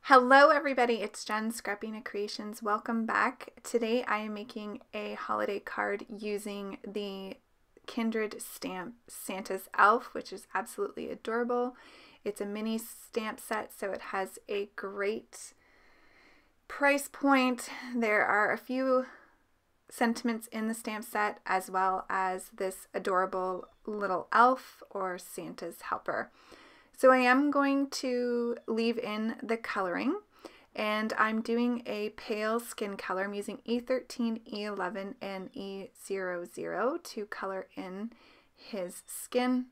Hello everybody, it's Jen, Scrapbena Creations. Welcome back. Today I am making a holiday card using the Kindred Stamp Santa's Elf, which is absolutely adorable. It's a mini stamp set, so it has a great price point. There are a few sentiments in the stamp set, as well as this adorable little elf or Santa's helper. So I am going to leave in the coloring, and I'm doing a pale skin color. I'm using E13, E11, and E00 to color in his skin,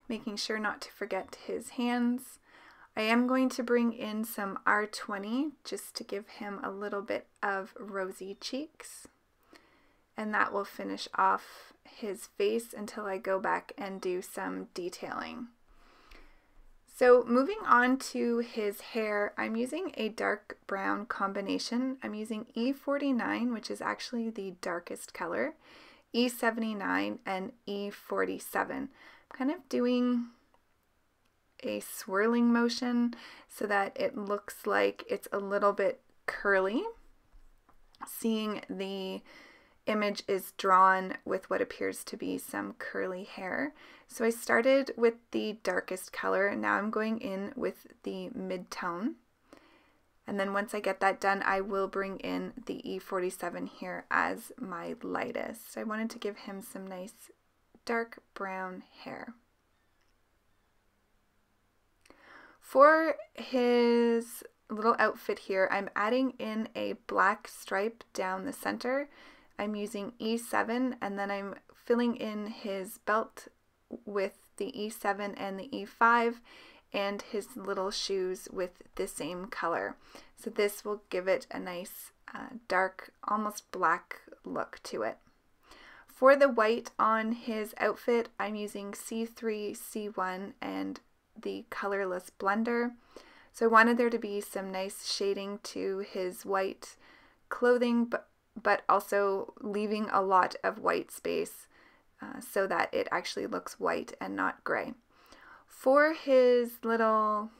making sure not to forget his hands. I am going to bring in some R20 just to give him a little bit of rosy cheeks, and that will finish off his face until I go back and do some detailing. So moving on to his hair, I'm using a dark brown combination. I'm using E49, which is actually the darkest color, E79, and E47. I'm kind of doing a swirling motion so that it looks like it's a little bit curly. Seeing the image is drawn with what appears to be some curly hair. So I started with the darkest color, and now I'm going in with the mid-tone. And then once I get that done, I will bring in the E47 here as my lightest. I wanted to give him some nice dark brown hair. For his little outfit here, I'm adding in a black stripe down the center. I'm using E7, and then I'm filling in his belt with the E7 and the E5, and his little shoes with the same color. So this will give it a nice dark, almost black look to it. For the white on his outfit, I'm using C3, C1, and the colorless blender. So I wanted there to be some nice shading to his white clothing, but also leaving a lot of white space so that it actually looks white and not gray. For his little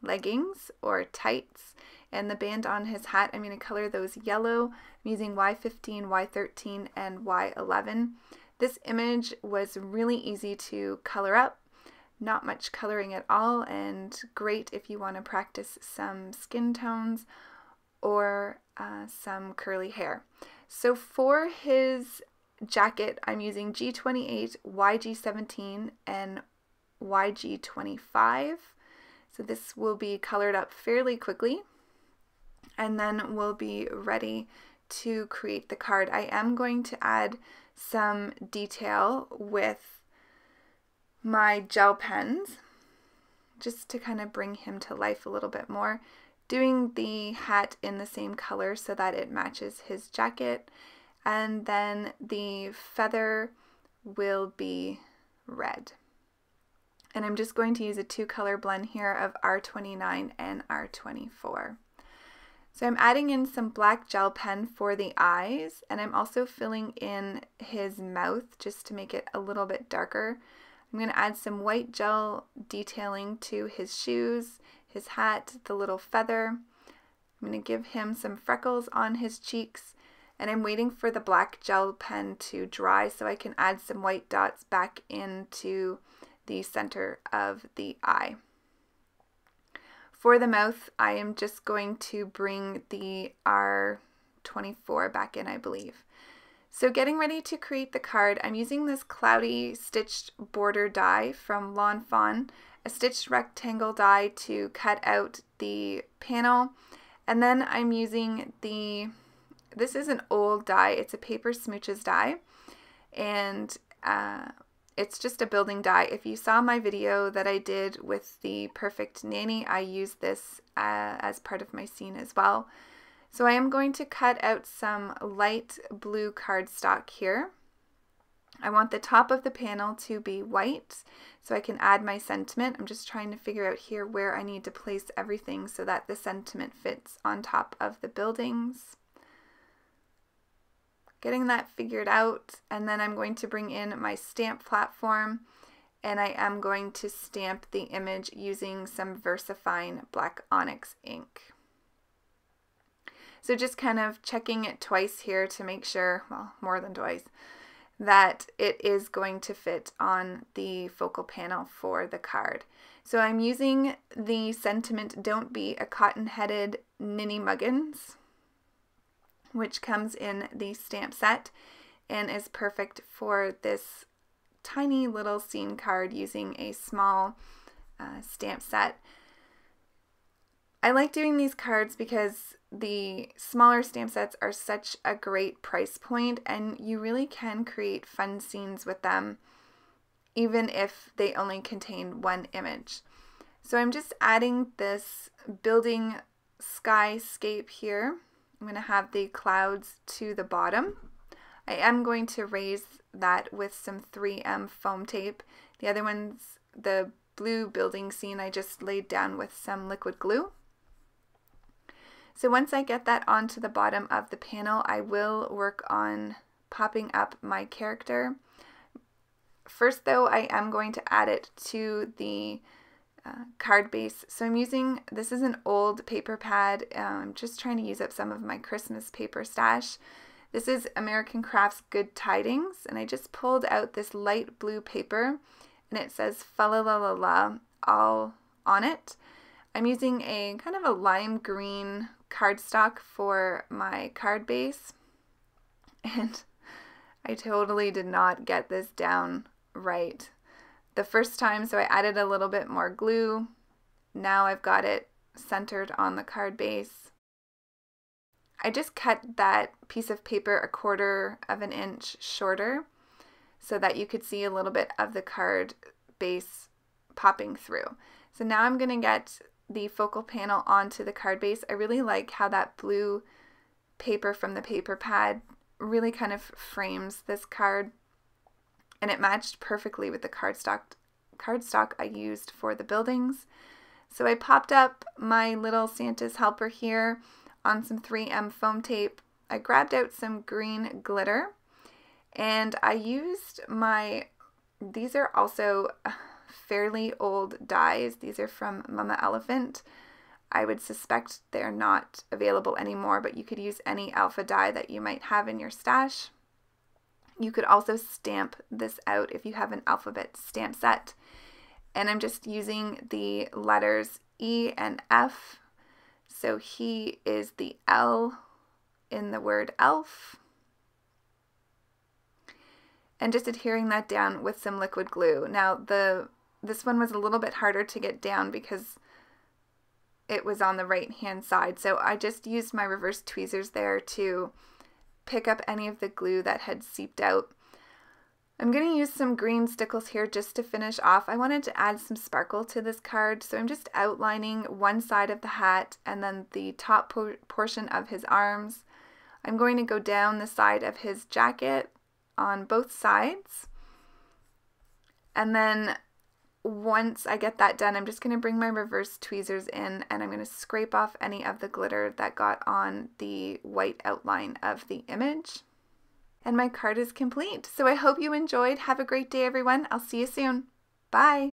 leggings or tights and the band on his hat, I'm going to color those yellow. I'm using Y15, Y13, and Y11. This image was really easy to color up, not much coloring at all, and great if you want to practice some skin tones or some curly hair. So for his jacket, I'm using G28, YG17, and YG25. So this will be colored up fairly quickly, and then we'll be ready to create the card. I am going to add some detail with my gel pens just to kind of bring him to life a little bit more, doing the hat in the same color so that it matches his jacket, and then the feather will be red. And I'm just going to use a two-color blend here of R29 and R24. So I'm adding in some black gel pen for the eyes, and I'm also filling in his mouth just to make it a little bit darker. I'm going to add some white gel detailing to his shoes, his hat, the little feather. I'm going to give him some freckles on his cheeks, and I'm waiting for the black gel pen to dry so I can add some white dots back into the center of the eye. For the mouth, I am just going to bring the R24 back in, I believe. So getting ready to create the card, I'm using this cloudy stitched border die from Fawn, a stitched rectangle die to cut out the panel, and then I'm using this is an old die, it's a paper Smooches die, and it's just a building die. If you saw my video that I did with the Perfect Nanny, I used this as part of my scene as well. So I am going to cut out some light blue cardstock here. I want the top of the panel to be white so I can add my sentiment. I'm just trying to figure out here where I need to place everything so that the sentiment fits on top of the buildings. Getting that figured out, and then I'm going to bring in my stamp platform and I am going to stamp the image using some Versafine black onyx ink. So just kind of checking it twice here to make sure, well, more than twice, that it is going to fit on the focal panel for the card. So I'm using the Sentiment Don't Be a Cotton-Headed Ninny Muggins, which comes in the stamp set and is perfect for this tiny little scene card using a small stamp set. I like doing these cards because the smaller stamp sets are such a great price point, and you really can create fun scenes with them even if they only contain one image. So I'm just adding this building skyscape here. I'm going to have the clouds to the bottom. I am going to raise that with some 3M foam tape. The other one's the blue building scene I just laid down with some liquid glue. So once I get that onto the bottom of the panel, I will work on popping up my character. First though, I am going to add it to the card base. So I'm using, this is an old paper pad. I'm just trying to use up some of my Christmas paper stash. This is American Crafts Good Tidings, and I just pulled out this light blue paper, and it says fa la la la la all on it. I'm using a kind of a lime green cardstock for my card base, and I totally did not get this down right the first time, so I added a little bit more glue. Now I've got it centered on the card base. I just cut that piece of paper 1/4 of an inch shorter so that you could see a little bit of the card base popping through. So now I'm going to get the focal panel onto the card base. I really like how that blue paper from the paper pad really kind of frames this card, and it matched perfectly with the cardstock I used for the buildings. So I popped up my little Santa's helper here on some 3M foam tape. I grabbed out some green glitter, and I used these are also fairly old dies. These are from Mama Elephant. I would suspect they're not available anymore, but you could use any alpha die that you might have in your stash. You could also stamp this out if you have an alphabet stamp set. And I'm just using the letters E and F. So he is the L in the word elf. And just adhering that down with some liquid glue. Now this one was a little bit harder to get down because it was on the right hand side, so I just used my reverse tweezers there to pick up any of the glue that had seeped out. I'm going to use some green stickles here just to finish off. I wanted to add some sparkle to this card, so I'm just outlining one side of the hat and then the top portion of his arms. I'm going to go down the side of his jacket on both sides, and then once I get that done, I'm just going to bring my reverse tweezers in, and I'm going to scrape off any of the glitter that got on the white outline of the image. And my card is complete. So I hope you enjoyed. Have a great day, everyone. I'll see you soon. Bye.